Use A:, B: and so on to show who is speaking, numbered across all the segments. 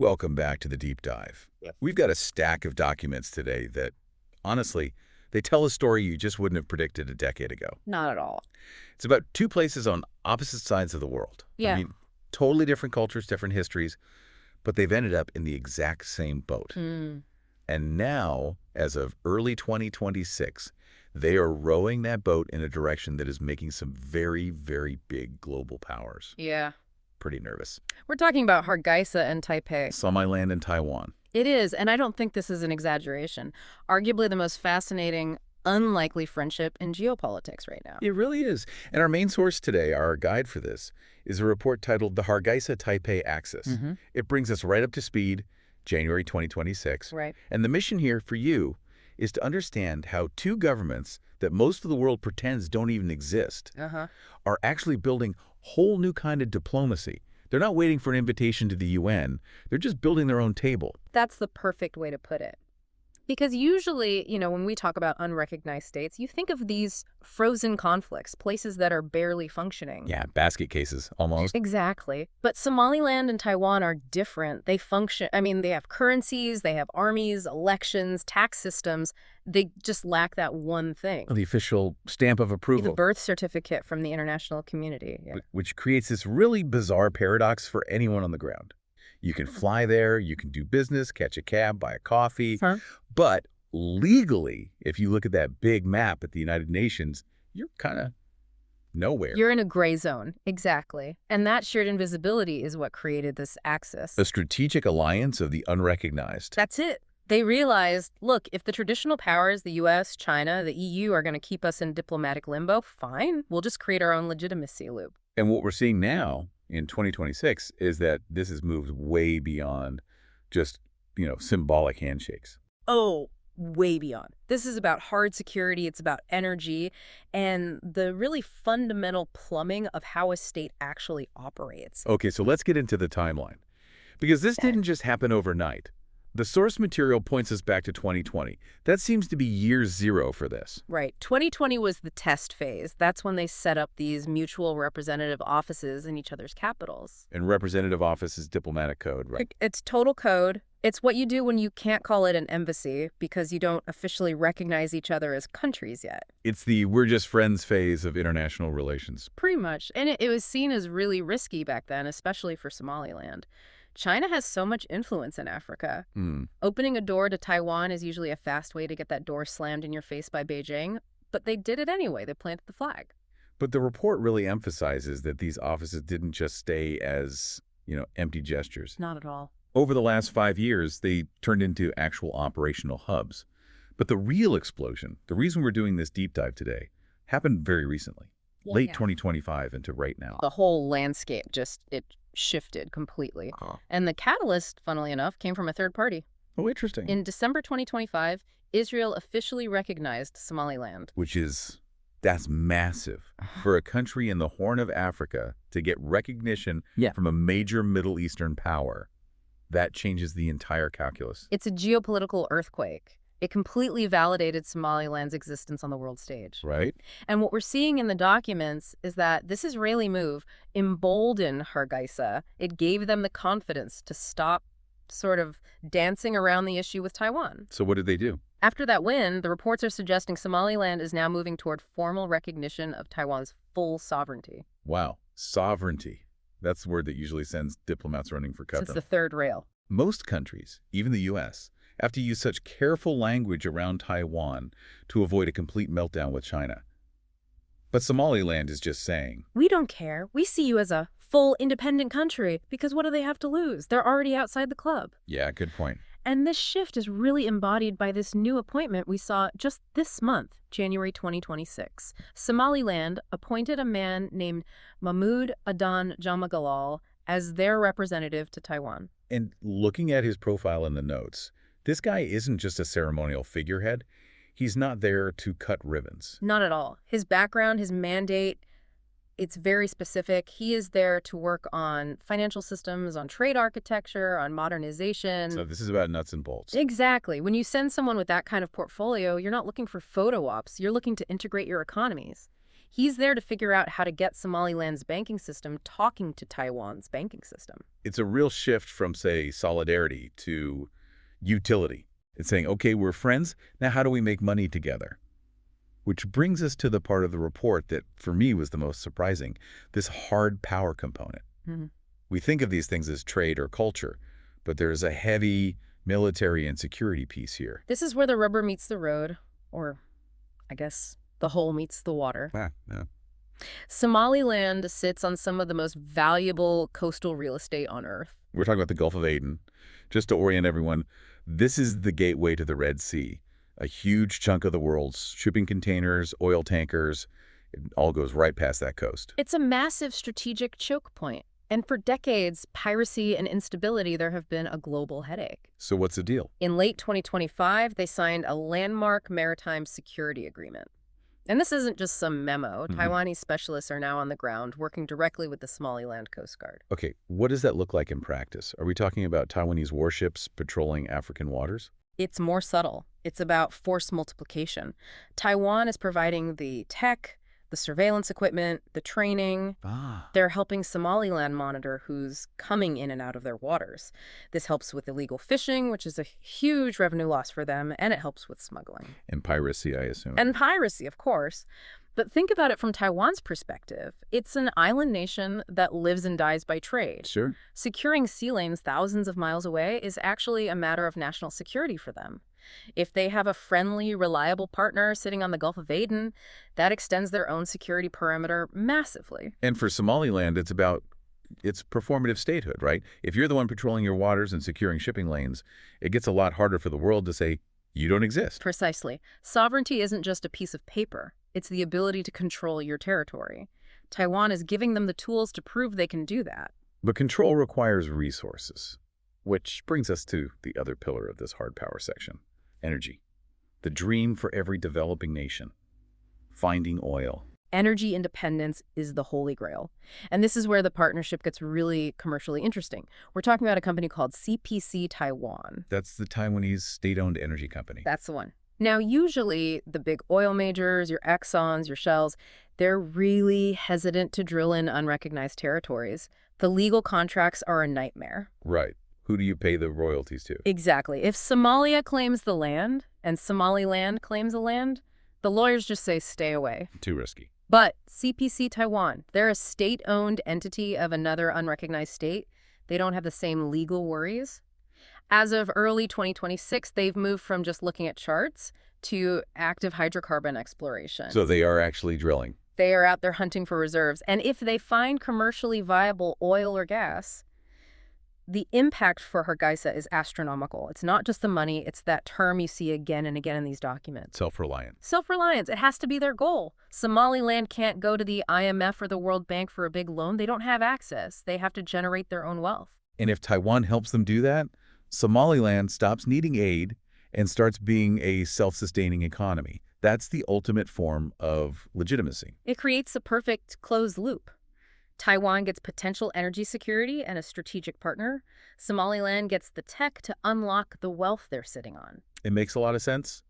A: Welcome back to the deep dive.
B: Yep.
A: We've got a stack of documents today that, honestly, they tell a story you just wouldn't have predicted a decade ago.
C: Not at all.
A: It's about two places on opposite sides of the world.
C: Yeah.
A: I mean, totally different cultures, different histories, but they've ended up in the exact same boat.
C: Mm.
A: And now, as of early 2026, they are rowing that boat in a direction that is making some very, very big global powers.
C: Yeah.
A: Pretty nervous.
C: We're talking about Hargeisa and Taipei.
A: Somaliland and Taiwan.
C: It is, and I don't think this is an exaggeration. Arguably the most fascinating, unlikely friendship in geopolitics right now.
A: It really is. And our main source today, our guide for this, is a report titled The Hargeisa-Taipei Axis.
C: Mm-hmm.
A: It brings us right up to speed, January 2026.
C: Right.
A: And the mission here for you is to understand how two governments that most of the world pretends don't even exist are actually building whole new kind of diplomacy. They're not waiting for an invitation to the UN. They're just building their own table.
C: That's the perfect way to put it. Because usually, when we talk about unrecognized states, you think of these frozen conflicts, places that are barely functioning.
A: Yeah, basket cases, almost.
C: Exactly. But Somaliland and Taiwan are different. They function, they have currencies, they have armies, elections, tax systems. They just lack that one thing.
A: The official stamp of approval.
C: The birth certificate from the international community. Yeah.
A: Which creates this really bizarre paradox for anyone on the ground. You can fly there, you can do business, catch a cab, buy a coffee. But legally, if you look at that big map at the United Nations, you're kind of nowhere.
C: You're in a gray zone. Exactly. And that shared invisibility is what created this axis.
A: A strategic alliance of the unrecognized.
C: That's it. They realized, look, if the traditional powers, the US, China, the EU, are going to keep us in diplomatic limbo, fine. We'll just create our own legitimacy loop.
A: And what we're seeing now in 2026 is that this has moved way beyond just, symbolic handshakes.
C: Oh, way beyond. This is about hard security. It's about energy and the really fundamental plumbing of how a state actually operates.
A: Okay, so let's get into the timeline. Because this didn't just happen overnight. The source material points us back to 2020. That seems to be year zero for this.
C: Right. 2020 was the test phase. That's when they set up these mutual representative offices in each other's capitals.
A: And representative office is diplomatic code, right?
C: It's total code. It's what you do when you can't call it an embassy because you don't officially recognize each other as countries yet.
A: It's the we're just friends phase of international relations.
C: Pretty much. And it was seen as really risky back then, especially for Somaliland. China has so much influence in Africa. Opening a door to Taiwan is usually a fast way to get that door slammed in your face by Beijing, but they did it anyway. They planted the flag.
A: But the report really emphasizes that these offices didn't just stay as, empty gestures.
C: Not at all.
A: Over the last 5 years, they turned into actual operational hubs. But the real explosion, the reason we're doing this deep dive today, happened very recently. Late 2025 into right now.
C: The whole landscape it shifted completely. And the catalyst, funnily enough, came from a third party.
A: Oh, interesting.
C: In December 2025, Israel officially recognized Somaliland.
A: That's massive for a country in the Horn of Africa to get recognition from a major Middle Eastern power. That changes the entire calculus.
C: It's a geopolitical earthquake. It completely validated Somaliland's existence on the world stage.
A: Right.
C: And what we're seeing in the documents is that this Israeli move emboldened Hargeisa. It gave them the confidence to stop sort of dancing around the issue with Taiwan.
A: So what did they do?
C: After that win, the reports are suggesting Somaliland is now moving toward formal recognition of Taiwan's full sovereignty.
A: Wow. Sovereignty. That's the word that usually sends diplomats running for cover.
C: It's the third rail.
A: Most countries, even the U.S., have to use such careful language around Taiwan to avoid a complete meltdown with China. But Somaliland is just saying,
C: we don't care. We see you as a full independent country because what do they have to lose? They're already outside the club.
A: Yeah, good point.
C: And this shift is really embodied by this new appointment we saw just this month, January 2026. Somaliland appointed a man named Mahmoud Adan Jamagalal as their representative to Taiwan.
A: And looking at his profile in the notes, this guy isn't just a ceremonial figurehead. He's not there to cut ribbons.
C: Not at all. His background, his mandate, it's very specific. He is there to work on financial systems, on trade architecture, on modernization.
A: So this is about nuts and bolts.
C: Exactly. When you send someone with that kind of portfolio, you're not looking for photo ops. You're looking to integrate your economies. He's there to figure out how to get Somaliland's banking system talking to Taiwan's banking system.
A: It's a real shift from, say, solidarity to utility. It's saying, okay, we're friends. Now how do we make money together? Which brings us to the part of the report that, for me, was the most surprising, this hard power component.
C: Mm-hmm.
A: We think of these things as trade or culture, but there's a heavy military and security piece here.
C: This is where the rubber meets the road, or I guess the hole meets the water.
A: Yeah.
C: Somaliland sits on some of the most valuable coastal real estate on Earth.
A: We're talking about the Gulf of Aden. Just to orient everyone, this is the gateway to the Red Sea. A huge chunk of the world's shipping containers, oil tankers, it all goes right past that coast.
C: It's a massive strategic choke point. And for decades, piracy and instability there have been a global headache.
A: So what's the deal?
C: In late 2025, they signed a landmark maritime security agreement. And this isn't just some memo. Taiwanese specialists are now on the ground working directly with the Somaliland Coast Guard.
A: Okay, what does that look like in practice? Are we talking about Taiwanese warships patrolling African waters?
C: It's more subtle. It's about force multiplication. Taiwan is providing the tech, the surveillance equipment, the training. They're helping Somaliland monitor who's coming in and out of their waters. This helps with illegal fishing, which is a huge revenue loss for them, and it helps with smuggling.
A: And piracy, I assume.
C: And piracy, of course. But think about it from Taiwan's perspective. It's an island nation that lives and dies by trade.
A: Sure.
C: Securing sea lanes thousands of miles away is actually a matter of national security for them. If they have a friendly, reliable partner sitting on the Gulf of Aden, that extends their own security perimeter massively.
A: And for Somaliland, it's performative statehood, right? If you're the one patrolling your waters and securing shipping lanes, it gets a lot harder for the world to say, you don't exist.
C: Precisely. Sovereignty isn't just a piece of paper. It's the ability to control your territory. Taiwan is giving them the tools to prove they can do that.
A: But control requires resources, which brings us to the other pillar of this hard power section. Energy. The dream for every developing nation. Finding oil.
C: Energy independence is the holy grail. And this is where the partnership gets really commercially interesting. We're talking about a company called CPC Taiwan.
A: That's the Taiwanese state-owned energy company.
C: That's the one. Now, usually the big oil majors, your Exxons, your Shells, they're really hesitant to drill in unrecognized territories. The legal contracts are a nightmare.
A: Right. Who do you pay the royalties to?
C: Exactly. If Somalia claims the land and Somaliland claims the land, the lawyers just say stay away.
A: Too risky.
C: But CPC Taiwan, they're a state-owned entity of another unrecognized state. They don't have the same legal worries. As of early 2026, they've moved from just looking at charts to active hydrocarbon exploration.
A: So they are actually drilling.
C: They are out there hunting for reserves. And if they find commercially viable oil or gas, the impact for Hargeisa is astronomical. It's not just the money, it's that term you see again and again in these documents.
A: Self-reliant.
C: Self-reliance. It has to be their goal. Somaliland can't go to the IMF or the World Bank for a big loan. They don't have access. They have to generate their own wealth.
A: And if Taiwan helps them do that, Somaliland stops needing aid and starts being a self-sustaining economy. That's the ultimate form of legitimacy.
C: It creates a perfect closed loop. Taiwan gets potential energy security and a strategic partner. Somaliland gets the tech to unlock the wealth they're sitting on.
A: It makes a lot of sense.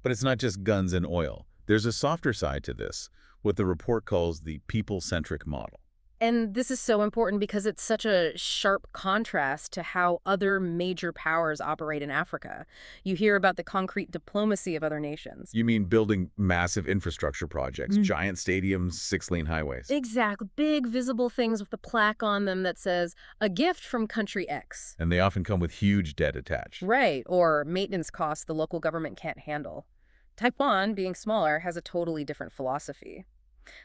A: But it's not just guns and oil. There's a softer side to this, what the report calls the people-centric model.
C: And this is so important because it's such a sharp contrast to how other major powers operate in Africa. You hear about the concrete diplomacy of other nations.
A: You mean building massive infrastructure projects, giant stadiums, 6-lane highways.
C: Exactly. Big visible things with a plaque on them that says, a gift from country X.
A: And they often come with huge debt attached.
C: Right, or maintenance costs the local government can't handle. Taiwan, being smaller, has a totally different philosophy.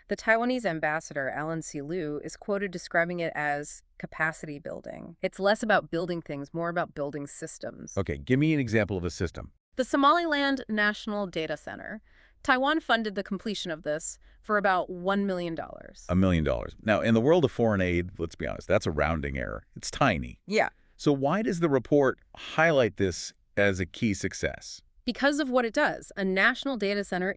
C: The Taiwanese ambassador, Alan C. Liu, is quoted describing it as capacity building. It's less about building things, more about building systems.
A: Okay, give me an example of a system.
C: The Somaliland National Data Center. Taiwan funded the completion of this for about $1 million.
A: $1 million. Now, in the world of foreign aid, let's be honest, that's a rounding error. It's tiny.
C: Yeah.
A: So why does the report highlight this as a key success?
C: Because of what it does. A national data center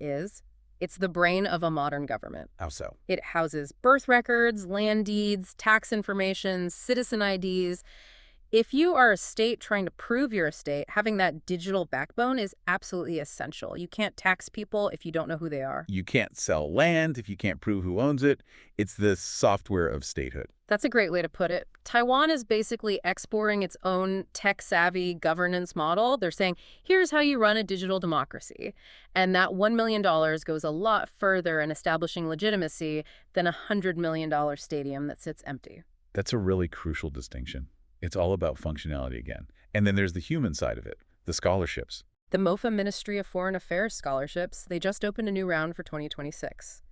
C: it's the brain of a modern government.
A: How so?
C: It houses birth records, land deeds, tax information, citizen IDs. If you are a state trying to prove you're a state, having that digital backbone is absolutely essential. You can't tax people if you don't know who they are.
A: You can't sell land if you can't prove who owns it. It's the software of statehood.
C: That's a great way to put it. Taiwan is basically exporting its own tech-savvy governance model. They're saying, here's how you run a digital democracy. And that $1 million goes a lot further in establishing legitimacy than a $100 million stadium that sits empty.
A: That's a really crucial distinction. It's all about functionality again. And then there's the human side of it, the scholarships.
C: The MOFA Ministry of Foreign Affairs scholarships, they just opened a new round for 2026.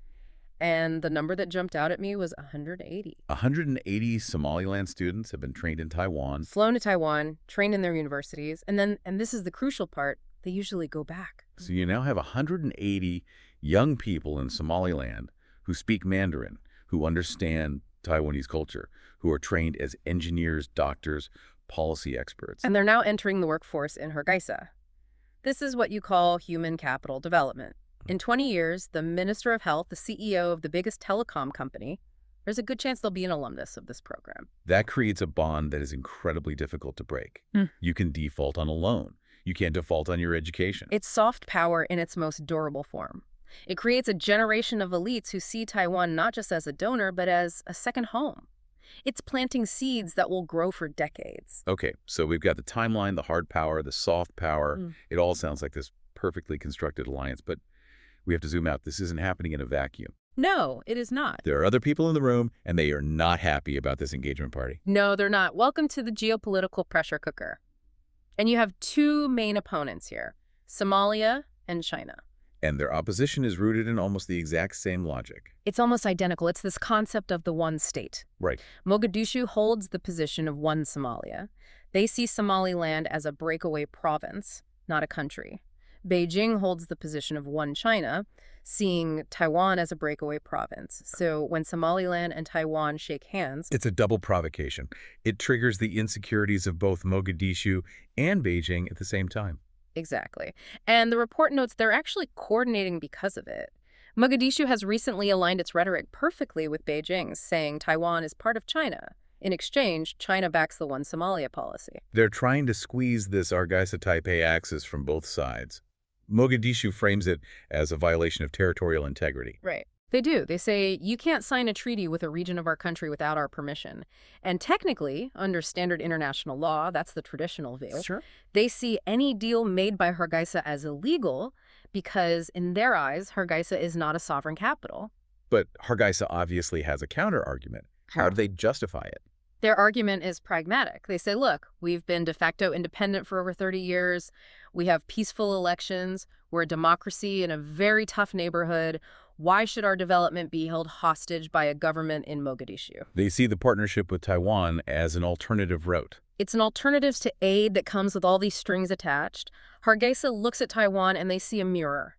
C: And the number that jumped out at me was 180.
A: 180 Somaliland students have been trained in Taiwan.
C: Flown to Taiwan, trained in their universities, and this is the crucial part, they usually go back.
A: So you now have 180 young people in Somaliland who speak Mandarin, who understand Taiwanese culture, who are trained as engineers, doctors, policy experts.
C: And they're now entering the workforce in Hargeisa. This is what you call human capital development. In 20 years, the Minister of Health, the CEO of the biggest telecom company, there's a good chance they'll be an alumnus of this program.
A: That creates a bond that is incredibly difficult to break. You can default on a loan. You can't default on your education.
C: It's soft power in its most durable form. It creates a generation of elites who see Taiwan not just as a donor, but as a second home. It's planting seeds that will grow for decades.
A: Okay, so we've got the timeline, the hard power, the soft power. It all sounds like this perfectly constructed alliance, but we have to zoom out. This isn't happening in a vacuum.
C: No, it is not.
A: There are other people in the room, and they are not happy about this engagement party.
C: No, they're not. Welcome to the geopolitical pressure cooker. And you have two main opponents here, Somalia and China.
A: And their opposition is rooted in almost the exact same logic.
C: It's almost identical. It's this concept of the one state.
A: Right.
C: Mogadishu holds the position of one Somalia. They see Somaliland as a breakaway province, not a country. Beijing holds the position of one China, seeing Taiwan as a breakaway province. So when Somaliland and Taiwan shake hands...
A: It's a double provocation. It triggers the insecurities of both Mogadishu and Beijing at the same time.
C: Exactly. And the report notes they're actually coordinating because of it. Mogadishu has recently aligned its rhetoric perfectly with Beijing's, saying Taiwan is part of China. In exchange, China backs the One Somalia policy.
A: They're trying to squeeze this Hargeisa-Taipei axis from both sides. Mogadishu frames it as a violation of territorial integrity.
C: Right. They do. They say, you can't sign a treaty with a region of our country without our permission. And technically, under standard international law, that's the traditional view,
A: Sure.
C: They see any deal made by Hargeisa as illegal because, in their eyes, Hargeisa is not a sovereign capital.
A: But Hargeisa obviously has a counter-argument. How do they justify it?
C: Their argument is pragmatic. They say, look, we've been de facto independent for over 30 years. We have peaceful elections. We're a democracy in a very tough neighborhood. Why should our development be held hostage by a government in Mogadishu?
A: They see the partnership with Taiwan as an alternative route.
C: It's an alternative to aid that comes with all these strings attached. Hargeisa looks at Taiwan and they see a mirror.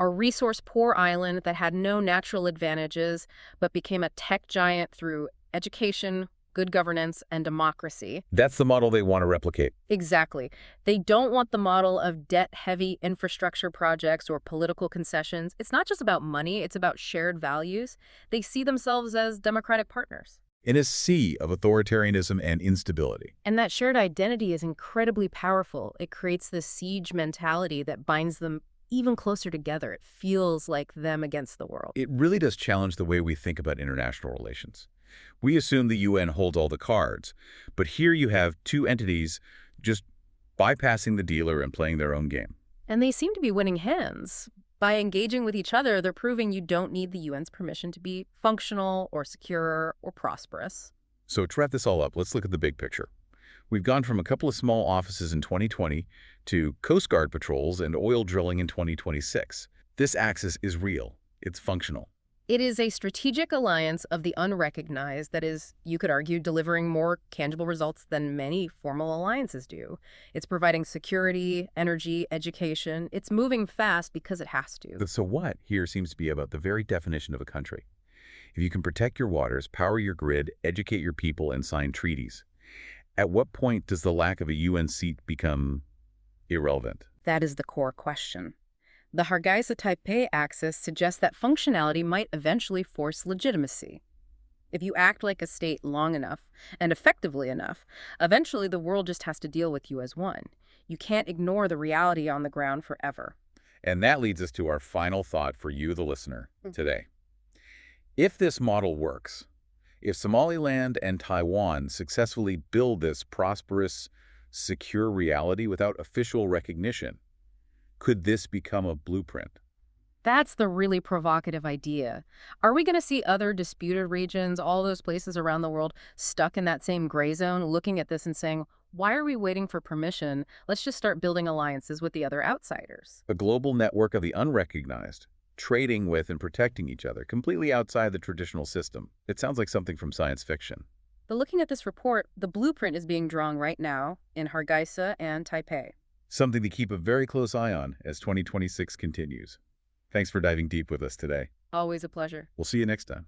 C: A resource-poor island that had no natural advantages but became a tech giant through education, good governance, and democracy.
A: That's the model they want to replicate.
C: Exactly. They don't want the model of debt-heavy infrastructure projects or political concessions. It's not just about money, it's about shared values. They see themselves as democratic partners.
A: In a sea of authoritarianism and instability.
C: And that shared identity is incredibly powerful. It creates this siege mentality that binds them even closer together. It feels like them against the world.
A: It really does challenge the way we think about international relations. We assume the UN holds all the cards, but here you have two entities just bypassing the dealer and playing their own game.
C: And they seem to be winning hands. By engaging with each other, they're proving you don't need the UN's permission to be functional or secure or prosperous.
A: So to wrap this all up, let's look at the big picture. We've gone from a couple of small offices in 2020 to Coast Guard patrols and oil drilling in 2026. This axis is real. It's functional.
C: It is a strategic alliance of the unrecognized that is, you could argue, delivering more tangible results than many formal alliances do. It's providing security, energy, education. It's moving fast because it has to.
A: The so what here seems to be about the very definition of a country. If you can protect your waters, power your grid, educate your people, and sign treaties, at what point does the lack of a UN seat become irrelevant?
C: That is the core question. The Hargeisa-Taipei axis suggests that functionality might eventually force legitimacy. If you act like a state long enough and effectively enough, eventually the world just has to deal with you as one. You can't ignore the reality on the ground forever.
A: And that leads us to our final thought for you, the listener, today. If this model works, if Somaliland and Taiwan successfully build this prosperous, secure reality without official recognition, could this become a blueprint?
C: That's the really provocative idea. Are we going to see other disputed regions, all those places around the world, stuck in that same gray zone, looking at this and saying, why are we waiting for permission? Let's just start building alliances with the other outsiders.
A: A global network of the unrecognized, trading with and protecting each other, completely outside the traditional system. It sounds like something from science fiction.
C: But looking at this report, the blueprint is being drawn right now in Hargeisa and Taipei.
A: Something to keep a very close eye on as 2026 continues. Thanks for diving deep with us today.
C: Always a pleasure.
A: We'll see you next time.